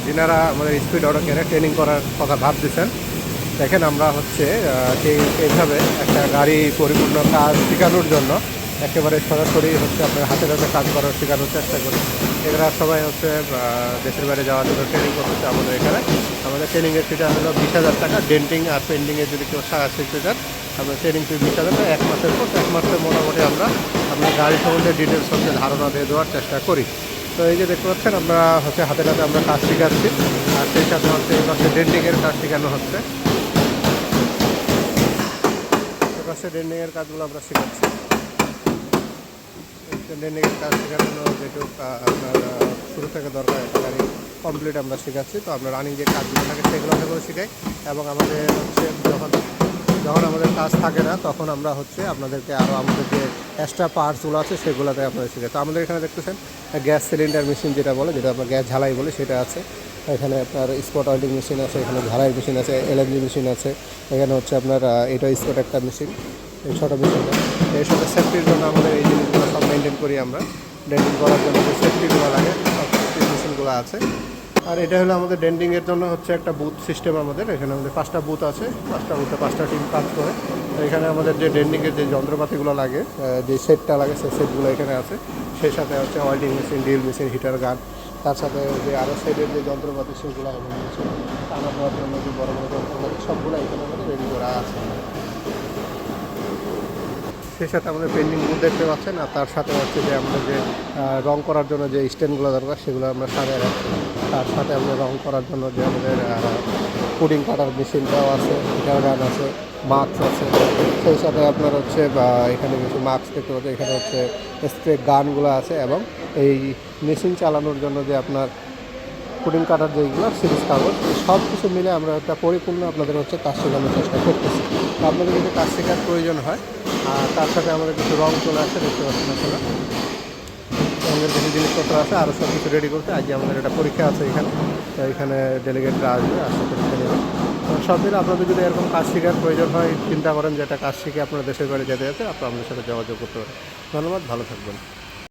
যিনারা আমাদের speed auto কেনে ট্রেনিং করার কথা ভাবতেছেন, দেখেন আমরা হচ্ছে এইভাবে একটা গাড়ি পরিপূর্ণ কাজ শেখানোর জন্য একেবারে সরাসরি হচ্ছে আপনার হাতে হাতে কাজ করার শেখানোর চেষ্টা করি। এরা সবাই হচ্ছে দেশের বাইরে যাওয়ার জন্য ট্রেনিং করতেছে আমাদের এখানে। আমাদের ট্রেনিংয়ের ফিটা হলো 20,000 টাকা। ডেন্টিং আর পেন্টিংয়ে যদি কেউ শিখতে চান, আপনার ট্রেনিং ফি 20,000 টাকা। 1 মাসের কোর্স, 1 মাসে মোটামুটি আমরা আপনার গাড়ি সম্বন্ধে ডিটেলস হচ্ছে ধারণা দিয়ে দেওয়ার চেষ্টা করি। তো এই যে দেখতে পাচ্ছেন আমরা হচ্ছে হাতে হাতে আমরা কাজ শেখাচ্ছি, আর সেই সাথে হচ্ছে এই পাশে ডেন্টিংয়ের কাজ শেখানো হচ্ছে। এই পাশে ডেন্টিংয়ের কাজগুলো আমরা শেখাচ্ছি। ডেন্টিংয়ের কাজ শেখানো যেটুকু আপনার শুরু থেকে দরকার গাড়ি কমপ্লিট আমরা শেখাচ্ছি। তো আমরা রানিং যে কাজগুলো থাকে সেগুলো করে শেখাই, এবং আমাদের হচ্ছে যখন আমাদের কাজ থাকে না তখন আমরা হচ্ছে আপনাদেরকে আরও আমাদের যে এক্সট্রা পার্টসগুলো আছে সেগুলোতে আপনাদের শেখাই। তো আমাদের এখানে দেখতেছেন গ্যাস সিলিন্ডার মেশিন যেটা বলে, যেটা আমরা গ্যাস ঝালাই বলি, সেটা আছে এখানে। আপনার স্পট অয়েলিং মেশিন আছে, এখানে ঝালাই মেশিন আছে, এলএনজি মেশিন আছে, এখানে হচ্ছে আপনার এটা স্পট একটা মেশিন, এই ছোটো মেশিনটা। এর সাথে সেফটির জন্য আমাদের এই জিনিসগুলো সব মেনটেন করি আমরা। ডেন্টিং করার জন্য যে সেফটিগুলো লাগে সব সেফটি মেশিনগুলো আছে। আর এটা হলো আমাদের ডেন্টিংয়ের জন্য হচ্ছে একটা বুথ সিস্টেম আমাদের। এখানে আমাদের 5টা বুথ আছে, 5টা বুথে 5টা টিম কাজ করে। তো এখানে আমাদের যে ডেন্টিংয়ের যে যন্ত্রপাতিগুলো লাগে, যে সেটটা লাগে, সেই সেটগুলো এখানে আছে। সেই সাথে হচ্ছে welding machine, drill machine, heater gun, তার সাথে যে আরও সেটের যে যন্ত্রপাতি সেগুলো এবং টানা দেওয়ার জন্য যে বড় বড় যন্ত্রপাতি সবগুলো এখানে আমাদের রেডি করা আছে। সেই সাথে আমাদের পেন্টিং বুথ দেখতে পাচ্ছেন, আর তার সাথে হচ্ছে যে আমাদের যে রং করার জন্য যে স্ট্যান্ডগুলো দরকার সেগুলো আমরা সাজিয়ে রাখছি। তার সাথে আমাদের রং করার জন্য যে আমাদের পুডিং কাটার মেশিনটাও আছে, হিটার গান আছে, মাস্ক আছে। সেই সাথে আপনার হচ্ছে এখানে কিছু মাস্ক দেখতে পাচ্ছেন, এখানে হচ্ছে স্প্রে গানগুলো আছে, এবং এই মেশিন চালানোর জন্য যে আপনার পুডিং কাটার যেগুলো সিরিজ কাগজ, এই সব কিছু মিলে আমরা একটা পরিপূর্ণ আপনাদের হচ্ছে কাজ শেখানোর চেষ্টা করতেছি। তো আপনাদের যদি কাজ শেখার প্রয়োজন হয়, আর তার সাথে আমাদের কিছু রং চলে আসছে, দেখতে পাচ্ছেন আপনারা রঙের কিছু জিনিসপত্র আছে, আরও সব কিছু রেডি করতে। আজকে আমাদের একটা পরীক্ষা আছে এখানে, তো এখানে ডেলিগেটরা আসবে, আসলে পরীক্ষা নেবে। তো সব মিলে আপনাদের যদি এরকম কাজ শেখার প্রয়োজন হয়, চিন্তা করেন যে একটা কাজ শিখে আপনার দেশের বাইরে যেতে যেতে আপনারা আমাদের সাথে যোগাযোগ করতে পারেন। ধন্যবাদ, ভালো থাকবেন।